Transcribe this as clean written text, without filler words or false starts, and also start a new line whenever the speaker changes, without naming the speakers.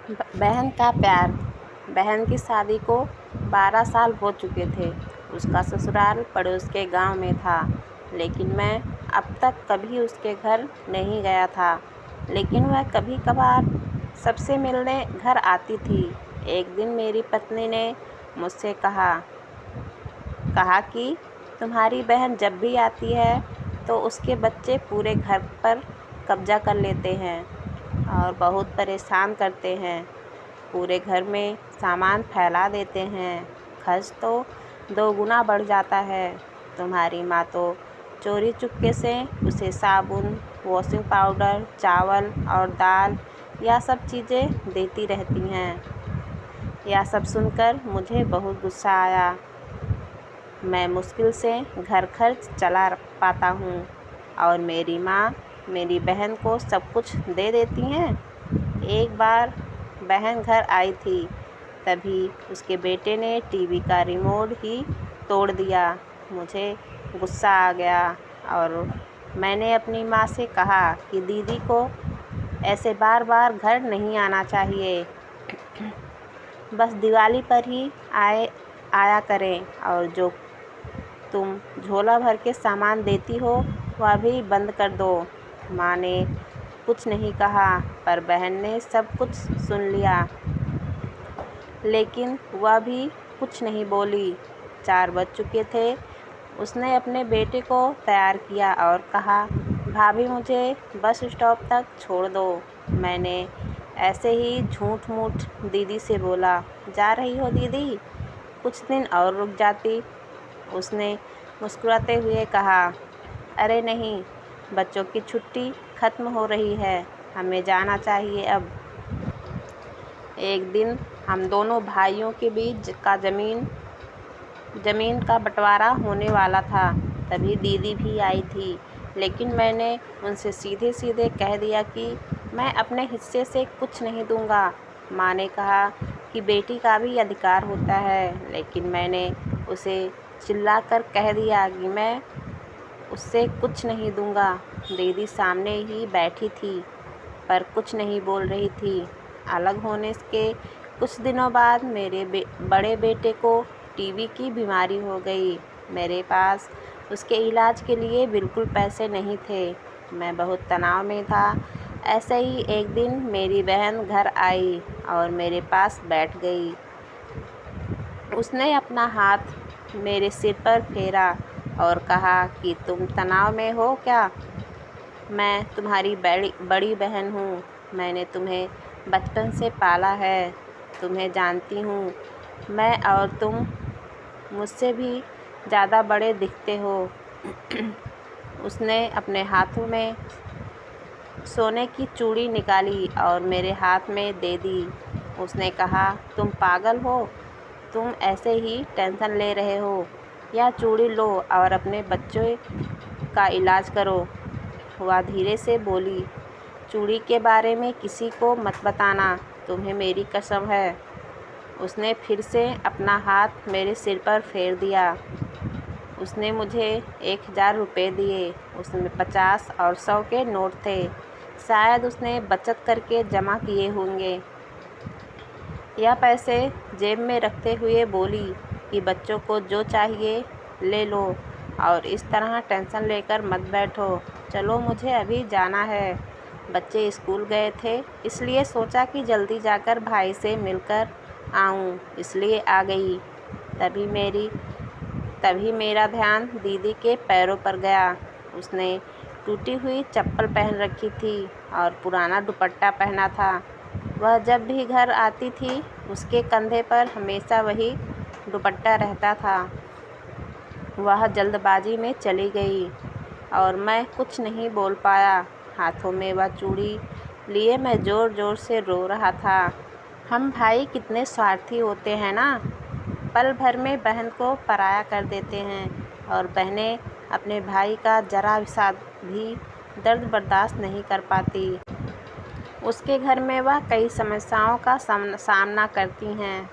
बहन का प्यार। बहन की शादी को 12 साल हो चुके थे। उसका ससुराल पड़ोस के गांव में था, लेकिन मैं अब तक कभी उसके घर नहीं गया था। लेकिन वह कभी कभार सबसे मिलने घर आती थी। एक दिन मेरी पत्नी ने मुझसे कहा कि तुम्हारी बहन जब भी आती है तो उसके बच्चे पूरे घर पर कब्जा कर लेते हैं और बहुत परेशान करते हैं। पूरे घर में सामान फैला देते हैं। खर्च तो 2 गुना बढ़ जाता है। तुम्हारी माँ तो चोरी चुपके से उसे साबुन, वॉशिंग पाउडर, चावल और दाल या सब चीज़ें देती रहती हैं। यह सब सुनकर मुझे बहुत गुस्सा आया। मैं मुश्किल से घर खर्च चला पाता हूँ और मेरी माँ मेरी बहन को सब कुछ दे देती हैं। एक बार बहन घर आई थी, तभी उसके बेटे ने टीवी का रिमोट ही तोड़ दिया। मुझे गुस्सा आ गया और मैंने अपनी माँ से कहा कि दीदी को ऐसे बार बार घर नहीं आना चाहिए, बस दिवाली पर ही आया करें और जो तुम झोला भर के सामान देती हो वह भी बंद कर दो। माँ ने कुछ नहीं कहा, पर बहन ने सब कुछ सुन लिया, लेकिन वह भी कुछ नहीं बोली। 4 बज चुके थे। उसने अपने बेटे को तैयार किया और कहा, भाभी मुझे बस स्टॉप तक छोड़ दो। मैंने ऐसे ही झूठ मूठ दीदी से बोला, जा रही हो दीदी, कुछ दिन और रुक जाती। उसने मुस्कुराते हुए कहा, अरे नहीं, बच्चों की छुट्टी ख़त्म हो रही है, हमें जाना चाहिए अब। एक दिन हम दोनों भाइयों के बीच का ज़मीन का बंटवारा होने वाला था। तभी दीदी भी आई थी, लेकिन मैंने उनसे सीधे सीधे कह दिया कि मैं अपने हिस्से से कुछ नहीं दूंगा। माँ ने कहा कि बेटी का भी अधिकार होता है, लेकिन मैंने उसे चिल्लाकर कह दिया कि मैं उससे कुछ नहीं दूंगा। दीदी सामने ही बैठी थी, पर कुछ नहीं बोल रही थी। अलग होने के कुछ दिनों बाद मेरे बड़े बेटे को टीबी की बीमारी हो गई। मेरे पास उसके इलाज के लिए बिल्कुल पैसे नहीं थे। मैं बहुत तनाव में था। ऐसे ही एक दिन मेरी बहन घर आई और मेरे पास बैठ गई। उसने अपना हाथ मेरे सिर पर फेरा और कहा कि तुम तनाव में हो क्या? मैं तुम्हारी बड़ी बहन हूँ। मैंने तुम्हें बचपन से पाला है, तुम्हें जानती हूँ। मैं और तुम मुझसे भी ज़्यादा बड़े दिखते हो। उसने अपने हाथों में सोने की चूड़ी निकाली और मेरे हाथ में दे दी। उसने कहा, तुम पागल हो, तुम ऐसे ही टेंशन ले रहे हो। यह चूड़ी लो और अपने बच्चे का इलाज करो। वह धीरे से बोली, चूड़ी के बारे में किसी को मत बताना, तुम्हें मेरी कसम है। उसने फिर से अपना हाथ मेरे सिर पर फेर दिया। उसने मुझे 1000 रुपये दिए। उसमें 50 और 100 के नोट थे। शायद उसने बचत करके जमा किए होंगे। यह पैसे जेब में रखते हुए बोली कि बच्चों को जो चाहिए ले लो और इस तरह टेंशन लेकर मत बैठो। चलो, मुझे अभी जाना है। बच्चे स्कूल गए थे, इसलिए सोचा कि जल्दी जाकर भाई से मिलकर आऊं, इसलिए आ गई। तभी मेरा ध्यान दीदी के पैरों पर गया। उसने टूटी हुई चप्पल पहन रखी थी और पुराना दुपट्टा पहना था। वह जब भी घर आती थी, उसके कंधे पर हमेशा वही दुपट्टा रहता था। वह जल्दबाजी में चली गई और मैं कुछ नहीं बोल पाया। हाथों में वह चूड़ी लिए मैं ज़ोर ज़ोर से रो रहा था। हम भाई कितने स्वार्थी होते हैं ना, पल भर में बहन को पराया कर देते हैं और बहनें अपने भाई का जरा सा भी दर्द बर्दाश्त नहीं कर पाती। उसके घर में वह कई समस्याओं का सामना करती हैं।